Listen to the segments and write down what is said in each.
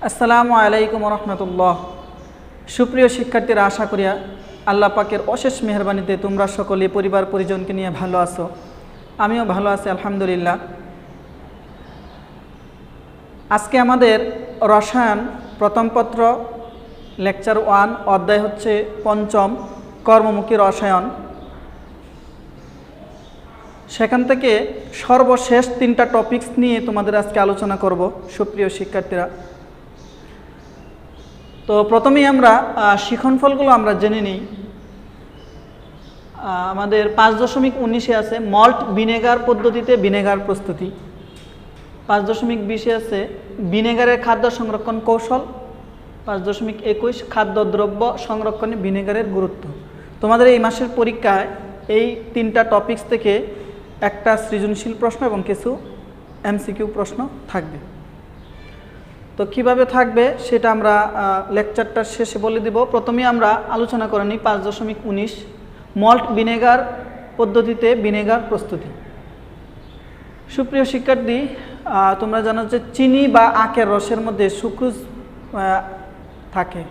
আসসালামু আলাইকুম রহমতুল্লাহ। সুপ্রিয় শিক্ষার্থীরা, আশা করি আল্লাহ পাকের অশেষ মেহরবানিতে তোমরা সকলে পরিবার পরিজনকে নিয়ে ভালো আছো। আমিও ভালো আছি আলহামদুলিল্লাহ। আজকে আমাদের রসায়ন প্রথম পত্র লেকচার 1 অধ্যায় হচ্ছে পঞ্চম কর্মমুখী রসায়ন। সেখান থেকে সর্বশেষ 3টা টপিকস নিয়ে তোমাদের আজকে আলোচনা করব সুপ্রিয় শিক্ষার্থীরা। তো প্রথমেই আমরা শিক্ষণফলগুলো আমরা জেনে নিই। আমাদের 5.19 আছে মল্ট ভিনেগার পদ্ধতিতে ভিনেগার প্রস্তুতি। 5.20 আছে ভিনেগারের খাদ্য সংরক্ষণ কৌশল। 5.21 খাদ্যদ্রব্য সংরক্ষণে ভিনেগারের গুরুত্ব। তোমাদের এই মাসের পরীক্ষায় এই 3টা টপিকস থেকে একটা সৃজনশীল প্রশ্ন এবং কিছু এমসিকিউ প্রশ্ন থাকবে। তো কিভাবে থাকবে সেটা আমরা লেকচারটার শেষে বলে দিব। প্রথমে আমরা আলোচনা করে নিই 5.19 মল্ট ভিনেগার পদ্ধতিতে ভিনেগার প্রস্তুতি। সুপ্রিয় শিক্ষার্থী, তোমরা জানো যে চিনি বা আখের রসের মধ্যে সুক্রোজ থাকে।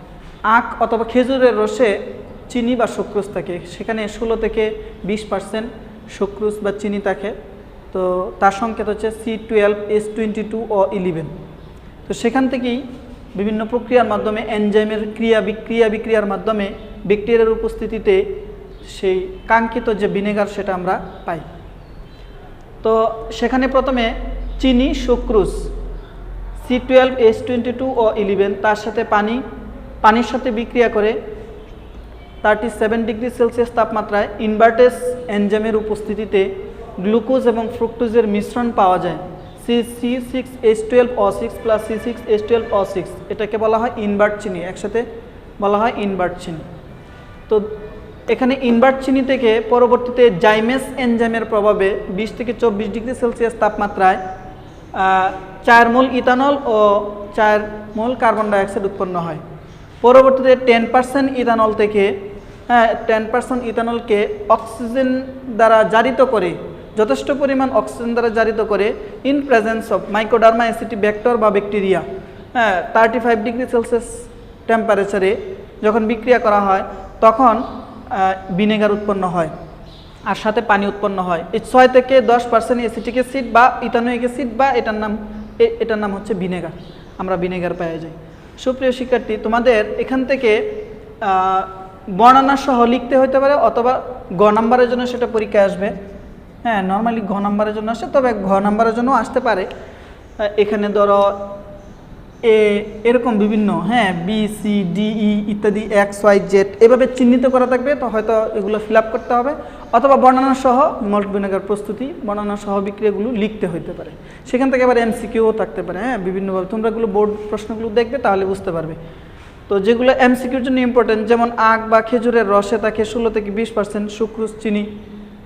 আখ অথবা খেজুরের রসে চিনি বা সুক্রোজ থাকে, সেখানে 16 থেকে 20% সুক্রোজ বা চিনি থাকে। তো তার সংকেত হচ্ছে C12, H22 ও 11। তো সেখান থেকেই বিভিন্ন প্রক্রিয়ার মাধ্যমে এনজাইমের ক্রিয়া বিক্রিয়ার মাধ্যমে ব্যাকটেরিয়ার উপস্থিতিতে সেই কাঙ্ক্ষিত যে ভিনেগার সেটা আমরা পাই। তো সেখানে প্রথমে চিনি, সুক্রোজ C12, H22 ও 11 তার সাথে পানির সাথে বিক্রিয়া করে 37 ডিগ্রি সেলসিয়াস তাপমাত্রায় ইনভার্টেস এনজাইমের উপস্থিতিতে গ্লুকোজ এবং ফ্রুক্টোজের মিশ্রণ পাওয়া যায় C6H12O6 প্লাস C6H12O6। এটাকে বলা হয় ইনভার্ট চিনি, একসাথে বলা হয় ইনভার্ট চিনি। তো এখানে ইনভার্ট চিনি থেকে পরবর্তীতে জাইমেস এনজাইমের প্রভাবে 20 থেকে 24 ডিগ্রি সেলসিয়াস তাপমাত্রায় 4 মোল ইথানল ও 4 মোল কার্বন ডাইঅক্সাইড উৎপন্ন হয়। পরবর্তীতে 10% ইথানল থেকে 10% ইথানলকে অক্সিজেন দ্বারা জারিত করে, যথেষ্ট পরিমাণ অক্সিজেন দ্বারা জারিত করে ইন প্রেজেন্স অফ মাইক্রোডার্মা অ্যাসিটি ব্যাক্টর বা ব্যাকটেরিয়া 35 ডিগ্রি সেলসিয়াস টেম্পারেচারে যখন বিক্রিয়া করা হয় তখন ভিনেগার উৎপন্ন হয় আর সাথে পানি উৎপন্ন হয়। এই 6 থেকে 10% অ্যাসিটিক অ্যাসিড বা ইথানোয়িক অ্যাসিড বা এটার নাম হচ্ছে ভিনেগার। আমরা ভিনেগার পেয়ে যাই। সুপ্রিয় শিক্ষার্থী, তোমাদের এখান থেকে বর্ণনা সহ লিখতে হতে পারে অথবা গ নাম্বারের জন্য সেটা পরীক্ষায় আসবে। হ্যাঁ, নর্মালি ঘ নাম্বারের জন্য আসে, তবে ঘ নাম্বারের জন্য আসতে পারে। এখানে ধরো এরকম বিভিন্ন BCDE ইত্যাদি XYZ এভাবে চিহ্নিত করা থাকবে। তো হয়তো এগুলো ফিল আপ করতে হবে অথবা বর্ণনা সহ মল্ট ভিনেগার প্রস্তুতি বর্ণনা সহ বিক্রিয়াগুলো লিখতে হতে পারে। সেখান থেকে আবার এমসিকিউও থাকতে পারে। বিভিন্নভাবে তোমরা এগুলো বোর্ড প্রশ্নগুলো দেখবে, তাহলে বুঝতে পারবে। তো যেগুলো এমসিকিউর জন্য ইম্পর্টেন্ট, যেমন আখ বা খেজুরের রসে থাকে 16 থেকে 20% সুক্রোজ চিনি।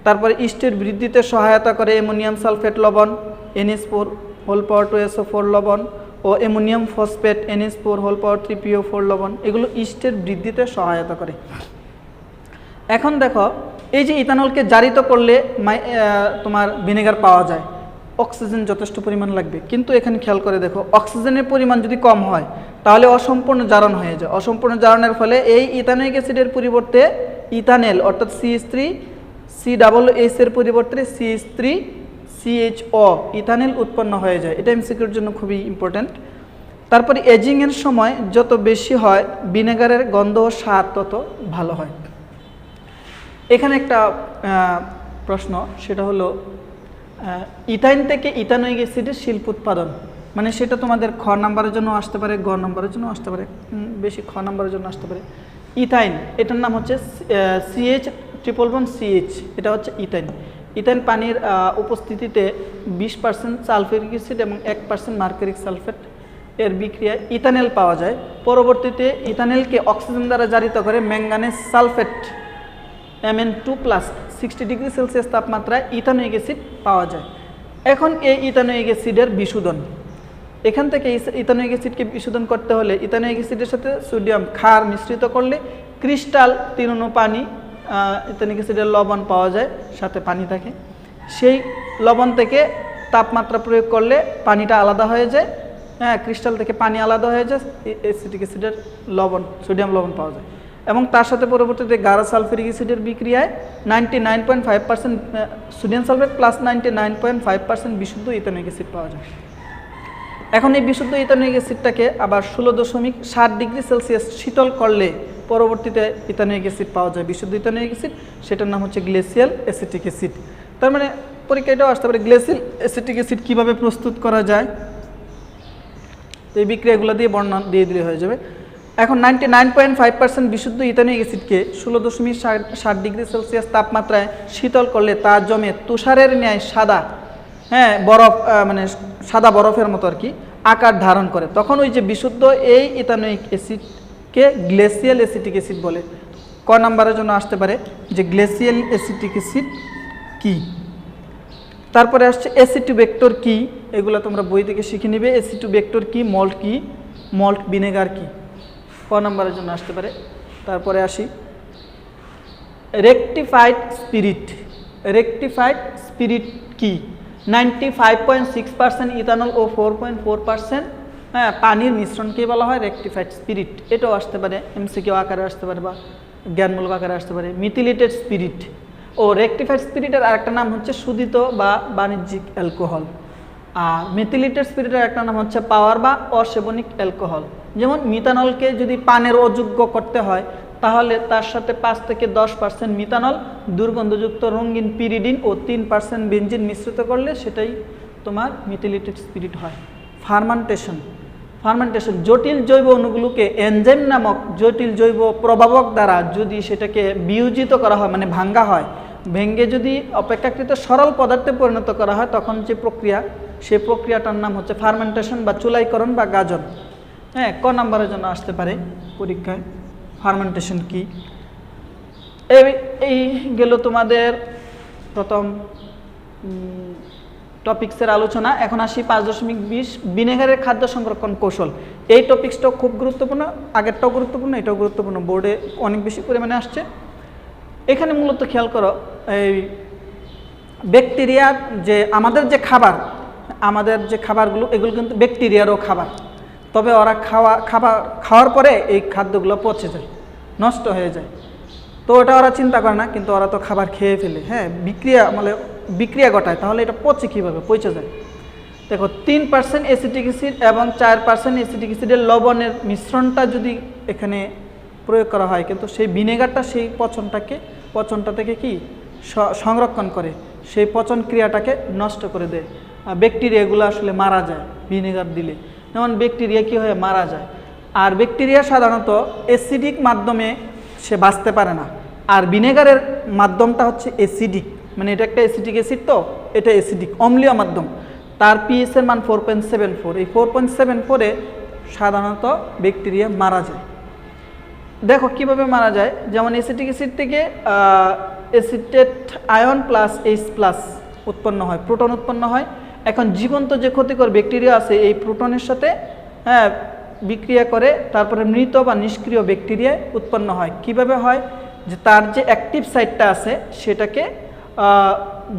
তারপরে ইস্টের বৃদ্ধিতে সহায়তা করে অ্যামোনিয়াম সালফেট লবণ NH4 হোল পাওয়ার 2SO4 লবণ ও ammonium phosphate NH4 whole power 3PO4 লবণ। এগুলো ইস্টের বৃদ্ধিতে সহায়তা করে। এখন দেখো, এই যে ইথানলকে জারিত করলে তোমার ভিনেগার পাওয়া যায়, অক্সিজেন যথেষ্ট পরিমাণ লাগবে। কিন্তু এখানে খেয়াল করে দেখো, অক্সিজেনের পরিমাণ যদি কম হয় তাহলে অসম্পূর্ণ জারণ হয়ে যায়। অসম্পূর্ণ জারণের ফলে এই ইথানোয়িক অ্যাসিডের পরিবর্তে ইথানেল অর্থাৎ CH3COOH এর পরিবর্তে CH3CHO ইথানেল উৎপন্ন হয়ে যায়। এটা এমসিকিউর জন্য খুবই ইম্পর্ট্যান্ট। তারপরে এজিংয়ের সময় যত বেশি হয় ভিনেগারের গন্ধ ও স্বাদ তত ভালো হয়। এখানে একটা প্রশ্ন, সেটা হলো ইথাইন থেকে ইথানোয়িক অ্যাসিডের শিল্প উৎপাদন। মানে সেটা তোমাদের খ নাম্বারের জন্য আসতে পারে, গ নাম্বারের জন্য আসতে পারে, বেশি খ নাম্বারের জন্য আসতে পারে। ইথাইন, এটার নাম হচ্ছে CH111CH, এটা হচ্ছে ইথাইন। ইথাইন পানির উপস্থিতিতে 20% সালফিউরিক অ্যাসিড এবং 1% মার্কারিক সালফেট এর বিক্রিয়ায় ইথানেল পাওয়া যায়। পরবর্তীতে ইথানেলকে অক্সিজেন দ্বারা জারিত করে ম্যাঙ্গানেজ সালফেট Mn2+ 60 ডিগ্রি সেলসিয়াস তাপমাত্রায় ইথানোয়িক অ্যাসিড পাওয়া যায়। এখন এই ইথানোয়িক অ্যাসিডের বিশোধন, এখান থেকে ইথানোয়িক অ্যাসিডকে বিশোধন করতে হলে ইথানোয়িক অ্যাসিডের সাথে সোডিয়াম ক্ষার মিশ্রিত করলে ক্রিস্টাল 3 অণু পানি ইথানোয়িক অ্যাসিডের লবণ পাওয়া যায়, সাথে পানি থাকে। সেই লবণ থেকে তাপমাত্রা প্রয়োগ করলে পানিটা আলাদা হয়ে যায় হ্যাঁ, ক্রিস্টাল থেকে পানি আলাদা হয়ে যায়, অ্যাসিটিক অ্যাসিডের লবণ, সোডিয়াম লবণ পাওয়া যায়। এবং তার সাথে পরবর্তীতে গাঢ় সালফিউরিক অ্যাসিডের বিক্রিয়ায় 99.5% সোডিয়াম সালফেট প্লাস 99.5% বিশুদ্ধ ইথানোয়িক অ্যাসিড পাওয়া যায়। এখন এই বিশুদ্ধ ইথানোয়িক অ্যাসিডটাকে আবার 16.7 ডিগ্রি সেলসিয়াস শীতল করলে পরবর্তীতে ইথানোয়িক অ্যাসিড পাওয়া যায়, বিশুদ্ধ ইথানোয়িক অ্যাসিড, সেটার নাম হচ্ছে গ্লেসিয়াল অ্যাসিটিক অ্যাসিড। তার মানে পরীক্ষাটাও আসতে পারে গ্লেসিয়াল অ্যাসিটিক অ্যাসিড কীভাবে প্রস্তুত করা যায়, তো এই বিক্রিয়াগুলো দিয়ে বর্ণনা দিয়ে দিলে হয়ে যাবে। এখন 99.5% বিশুদ্ধ ইথানোয়িক অ্যাসিডকে 16.7 ডিগ্রি সেলসিয়াস তাপমাত্রায় শীতল করলে তা জমে তুষারের ন্যায় সাদা, হ্যাঁ, বরফ, মানে সাদা বরফের মতো আর কি আকার ধারণ করে। তখন ওই যে বিশুদ্ধ এই ইথানোয়িক অ্যাসিডকে গ্লেসিয়াল অ্যাসিটিক অ্যাসিড বলে। ক নাম্বারের জন্য আসতে পারে যে গ্লেসিয়াল অ্যাসিটিক অ্যাসিড কি। তারপরে আসছে অ্যাসিটোবেক্টর কি, এগুলো তোমরা বই থেকে শিখে নিবে। অ্যাসিটোবেক্টর কি, মল্ট ভিনেগার কি, ক নাম্বারের জন্য আসতে পারে। তারপরে আসি রেকটিফাইড স্পিরিট কি। 95.6% ইথানল ও 4.4% হ্যাঁ পানির মিশ্রণকে বলা হয় রেকটিফাইড স্পিরিট। এটাও আসতে পারে, এমসিকিউ আকারে আসতে পারে বা জ্ঞানমূলক আকারে আসতে পারে। মিথিলেটেড স্পিরিট ও রেকটিফাইড স্পিরিটের আরেকটা নাম হচ্ছে শোধিত বা বাণিজ্যিক অ্যালকোহল। আর মেথিলেটেড স্পিরিটের একটা নাম হচ্ছে পাওয়ার বা অসেবনিক অ্যালকোহল। যেমন মিথানলকে যদি পানের অযোগ্য করতে হয় তাহলে তার সাথে 5 থেকে 10% মিথানল, দুর্গন্ধযুক্ত রঙিন পিরিডিন ও 3% বেনজিন মিশ্রিত করলে সেটাই তোমার মেথিলেটেড স্পিরিট হয়। ফার্মেন্টেশন জটিল জৈব অণুগুলোকে এনজাইম নামক জটিল জৈব প্রভাবক দ্বারা যদি সেটাকে বিয়োজিত করা হয়, মানে ভাঙ্গা হয়, ভেঙ্গে যদি অপেক্ষাকৃত সরল পদার্থে পরিণত করা হয় তখন যে প্রক্রিয়া, সেই প্রক্রিয়াটার নাম হচ্ছে ফার্মেন্টেশন বা চুলাইকরণ বা গাজন। হ্যাঁ, ক নাম্বারের জন্য আসতে পারে পরীক্ষায় ফার্মেন্টেশন কি। এই গেল তোমাদের প্রথম টপিক্সের আলোচনা। এখন আসি 5.20 ভিনেগারের খাদ্য সংরক্ষণ কৌশল। এই টপিক্সটাও খুব গুরুত্বপূর্ণ, আগেরটাও গুরুত্বপূর্ণ, এটাও গুরুত্বপূর্ণ, বোর্ডে অনেক বেশি পরিমাণে আসছে। এখানে মূলত খেয়াল করো, এই ব্যাকটেরিয়ার যে আমাদের যে খাবারগুলো এগুলো কিন্তু ব্যাকটেরিয়ারও খাবার, তবে ওরা খাওয়ার পরে এই খাদ্যগুলো পচে যায়, নষ্ট হয়ে যায়। তো ওটা ওরা চিন্তা করে না, কিন্তু ওরা তো খাবার খেয়ে ফেলে, হ্যাঁ, বিক্রিয়া ঘটায়, তাহলে এটা পচে কীভাবে, পচে যায়। দেখো 3% অ্যাসিটিক অ্যাসিড এবং 4% অ্যাসিটিক অ্যাসিডের লবণের মিশ্রণটা যদি এখানে প্রয়োগ করা হয়, কিন্তু সেই ভিনেগারটা সেই পচনটা থেকে কি সংরক্ষণ করে, সেই পচন ক্রিয়াটাকে নষ্ট করে দেয়। ব্যাকটেরিয়াগুলো আসলে মারা যায় ভিনেগার দিলে, যেমন ব্যাকটেরিয়া কী হয়ে মারা যায়। আর ব্যাকটেরিয়া সাধারণত অ্যাসিডিক মাধ্যমে সে বাঁচতে পারে না, আর ভিনেগারের মাধ্যমটা হচ্ছে অ্যাসিডিক, মানে এটা একটা অ্যাসিটিক অ্যাসিড, তো এটা অ্যাসিডিক অম্লীয় মাধ্যম। তার পিএইচ এর মান 4.74, এই 4.74-এ সাধারণত ব্যাকটেরিয়া মারা যায়। দেখো কিভাবে মারা যায়, যেমন অ্যাসিটিক অ্যাসিড থেকে অ্যাসিটেট আয়ন প্লাস H+ উৎপন্ন হয়, প্রোটন উৎপন্ন হয়। এখন জীবন্ত যে ক্ষতিকর ব্যাকটেরিয়া আছে এই প্রোটনের সাথে হ্যাঁ বিক্রিয়া করে, তারপরে মৃত বা নিষ্ক্রিয় ব্যাকটেরিয়া উৎপন্ন হয়। কিভাবে হয়, যে তার যে অ্যাক্টিভ সাইটটা আছে সেটাকে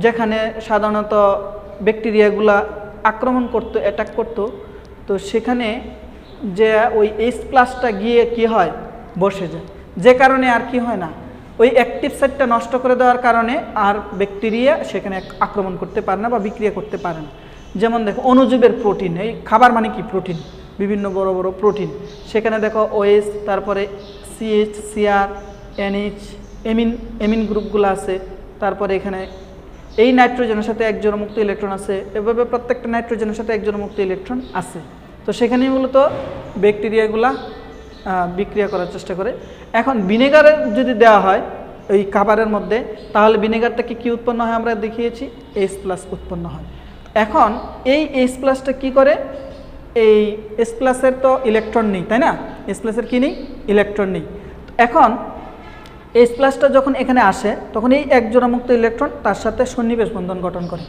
যেখানে সাধারণত ব্যাকটেরিয়াগুলা আক্রমণ করতো, অ্যাটাক করতো, তো সেখানে যে ওই H+টা গিয়ে কি হয়, বসে যায়, যে কারণে আর কি হয় না, ওই অ্যাক্টিভ সাইটটা নষ্ট করে দেওয়ার কারণে আর ব্যাকটেরিয়া সেখানে আক্রমণ করতে পারে না বা বিক্রিয়া করতে পারে না। যেমন দেখো অণুজীবের প্রোটিন, এই খাবার মানে কি প্রোটিন, বিভিন্ন বড় বড় প্রোটিন, সেখানে দেখো OH, তারপরে CH, CR, NH, এমিন গ্রুপগুলো আছে। তারপরে এখানে এই নাইট্রোজেনের সাথে এক জোড়া মুক্ত ইলেকট্রন আছে, এভাবে প্রত্যেকটা নাইট্রোজেনের সাথে এক জোড়া মুক্ত ইলেকট্রন আছে। তো সেখানেই মূলত ব্যাকটেরিয়াগুলা বিক্রিয়া করার চেষ্টা করে। এখন ভিনেগারের যদি দেওয়া হয় ওই খাবারের মধ্যে, তাহলে ভিনেগারটাকে কি উৎপন্ন হয় আমরা দেখিয়েছি, H+ উৎপন্ন হয়। এখন এই H+টা কি করে, এই H+-এর তো ইলেকট্রন নেই, তাই না, H+-এর কি নেই, ইলেকট্রন নেই। এখন H+টা যখন এখানে আসে তখন এই এক জোড়া মুক্ত ইলেকট্রন তার সাথে সন্নিবেশ বন্ধন গঠন করে।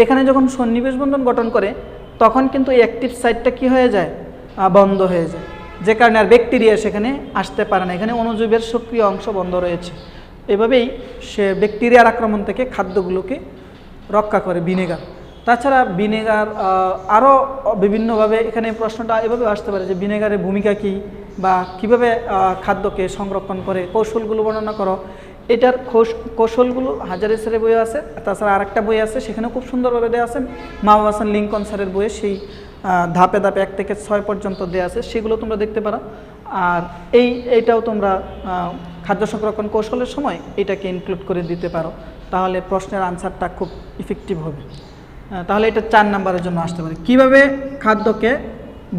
এখানে যখন সন্নিবেশ বন্ধন গঠন করে তখন কিন্তু এই অ্যাক্টিভ সাইটটা কি হয়ে যায়, বন্ধ হয়ে যায়, যে কারণে আর ব্যাকটেরিয়া সেখানে আসতে পারে না, এখানে অণুজীবের সক্রিয় অংশ বন্ধ রয়েছে। এভাবেই সে ব্যাকটেরিয়ার আক্রমণ থেকে খাদ্যগুলোকে রক্ষা করে ভিনেগার। তাছাড়া ভিনেগার আরও বিভিন্নভাবে এখানে প্রশ্নটা এভাবে আসতে পারে যে ভিনেগারের ভূমিকা কী বা কীভাবে খাদ্যকে সংরক্ষণ করে কৌশলগুলো বর্ণনা করো। এটার কৌশলগুলো হাজারি স্যারের বই আছে, তাছাড়া আরেকটা বই আছে সেখানেও খুব সুন্দরভাবে দেওয়া আছে, মাহবুব হাসান লিঙ্কন স্যারের বইয়ে সেই ধাপে ধাপে 1 থেকে 6 পর্যন্ত দেওয়া আছে, সেগুলো তোমরা দেখতে পারো। আর এইটাও তোমরা খাদ্য সংরক্ষণ কৌশলের সময় এটাকে ইনক্লুড করে দিতে পারো, তাহলে প্রশ্নের আনসারটা খুব ইফেক্টিভ হবে। তাহলে এটা 4 নম্বরের জন্য আসতে পারে। কিভাবে খাদ্যকে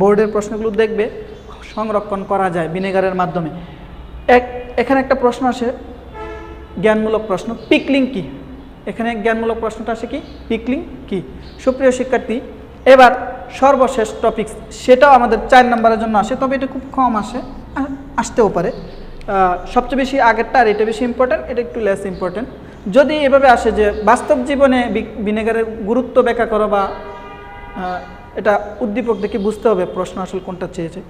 বোর্ডের প্রশ্নগুলো দেখবে সংরক্ষণ করা যায় ভিনেগারের মাধ্যমে। এখানে একটা প্রশ্ন আসে জ্ঞানমূলক প্রশ্ন, পিকলিং কি? এখানে জ্ঞানমূলক প্রশ্নটা আসে কি, পিকলিং কি? সুপ্রিয় শিক্ষার্থী, এবার সর্বশেষ টপিকস, সেটাও আমাদের 4 নম্বরের জন্য আসে, তবে এটা খুব কম আসতেও পারে। সবচেয়ে বেশি আগেরটা আর এটা বেশি ইম্পর্টেন্ট, এটা একটু লেস ইম্পর্টেন্ট। যদি এভাবে আসে যে বাস্তব জীবনে ভিনেগারের গুরুত্ব ব্যাখ্যা করো, বা এটা উদ্দীপক দেখে বুঝতে হবে প্রশ্ন আসলে কোনটা চেয়েছে।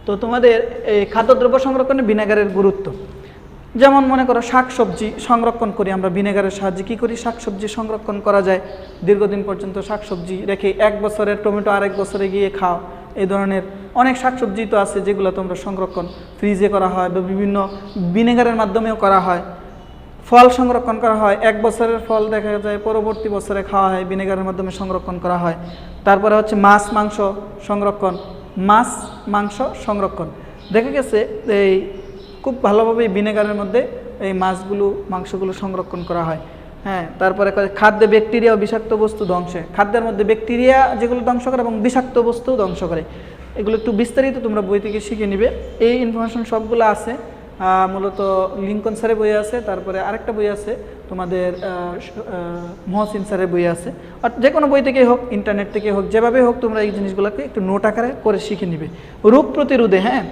তো তোমাদের এই খাদ্যদ্রব্য সংরক্ষণে ভিনেগারের গুরুত্ব, যেমন মনে করো শাকসবজি সংরক্ষণ করি আমরা ভিনেগারের সাহায্যে। কী করি? শাকসবজি সংরক্ষণ করা যায় দীর্ঘদিন পর্যন্ত, শাকসবজি রেখে 1 বছরের টমেটো আরেক বছরে গিয়ে খাও, এই ধরনের অনেক শাকসবজি তো আছে যেগুলো তোমরা সংরক্ষণ ফ্রিজে করা হয় বা বিভিন্ন ভিনেগারের মাধ্যমেও করা হয়। ফল সংরক্ষণ করা হয়, 1 বছরের ফল দেখা যায় পরবর্তী বছরে খাওয়া হয়, ভিনেগারের মাধ্যমে সংরক্ষণ করা হয়। তারপরে হচ্ছে মাছ মাংস সংরক্ষণ, মাছ মাংস সংরক্ষণ দেখা গেছে এই খুব ভালোভাবে ভিনেগারের মধ্যে এই মাছগুলো মাংসগুলো সংরক্ষণ করা হয়। হ্যাঁ, তারপরে খাদ্যে ব্যাকটেরিয়া ও বিষাক্ত বস্তু ধ্বংসে, খাদ্যের মধ্যে ব্যাকটেরিয়া যেগুলো ধ্বংস করে এবং বিষাক্ত বস্তু ধ্বংস করে, এগুলো একটু বিস্তারিত তোমরা বই থেকে শিখে নিবে। এই ইনফরমেশন সবগুলো আছে মূলত লিঙ্কন স্যারের বই আছে, তারপরে আরেকটা বই আছে তোমাদের মহসিন স্যারের বই আছে। আর যে কোনো বই থেকে হোক, ইন্টারনেট থেকে হোক, যেভাবে হোক তোমরা এই জিনিসগুলোকে একটু নোট আকারে করে শিখে নিবে। রোগ প্রতিরোধে, হ্যাঁ,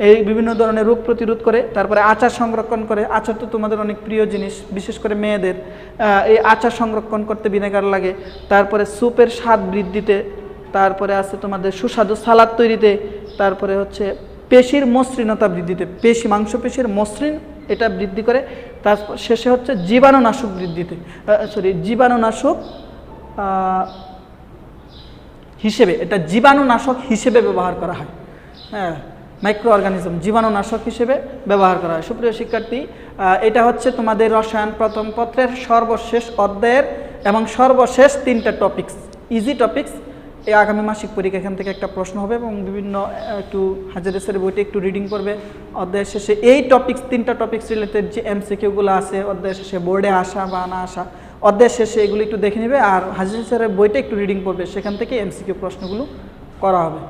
এই বিভিন্ন ধরনের রোগ প্রতিরোধ করে। তারপরে আচার সংরক্ষণ করে, আচার তো তোমাদের অনেক প্রিয় জিনিস, বিশেষ করে মেয়েদের। এই আচার সংরক্ষণ করতে ভিনেগার লাগে। তারপরে স্যুপের স্বাদ বৃদ্ধিতে, তারপরে আছে তোমাদের সুস্বাদু সালাদ তৈরিতে, তারপরে হচ্ছে পেশির মসৃণতা বৃদ্ধিতে, মাংসপেশির মসৃণ এটা বৃদ্ধি করে। তারপর শেষে হচ্ছে জীবাণুনাশক বৃদ্ধিতে, জীবাণুনাশক হিসেবে, এটা জীবাণুনাশক হিসেবে ব্যবহার করা হয়। হ্যাঁ, মাইক্রো অর্গানিজম জীবাণুনাশক হিসেবে ব্যবহার করা হয়। সুপ্রিয় শিক্ষার্থী, এটা হচ্ছে তোমাদের রসায়ন প্রথম পত্রের সর্বশেষ অধ্যায়ের এবং সর্বশেষ 3টা টপিকস, ইজি টপিকস। এই আগামী মাসিক পরীক্ষা এখান থেকে একটা প্রশ্ন হবে এবং বিভিন্ন একটু হাজারি স্যারের বইটা একটু রিডিং করবে। অধ্যায়ের শেষে এই টপিকস 3টা টপিকস রিলেটেড যে MCQগুলো আছে অধ্যায়ের শেষে বোর্ডে আসা বা না আসা, অধ্যায়ের শেষে এগুলো একটু দেখে নেবে। আর হাজারি স্যারের বইটা একটু রিডিং করবে, সেখান থেকে MCQ প্রশ্নগুলো করা হবে।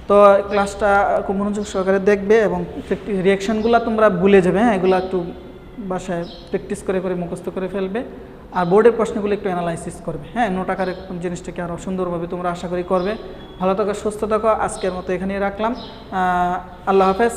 তো ক্লাসটা খুব মনোযোগ সহকারে দেখবে এবং রিয়াকশানগুলো তোমরা ভুলে যাবে। হ্যাঁ, এগুলো একটু বাসায় প্র্যাকটিস করে করে মুখস্থ করে ফেলবে। আর বোর্ডের প্রশ্নগুলো একটু অ্যানালাইসিস করবে। হ্যাঁ, নোট আকারে জিনিসটাকে আরও সুন্দরভাবে তোমরা আশা করি করবে। ভালো থাকো, সুস্থ থাকো। আজকের মতো এখানেই রাখলাম। আল্লাহ হাফেজ।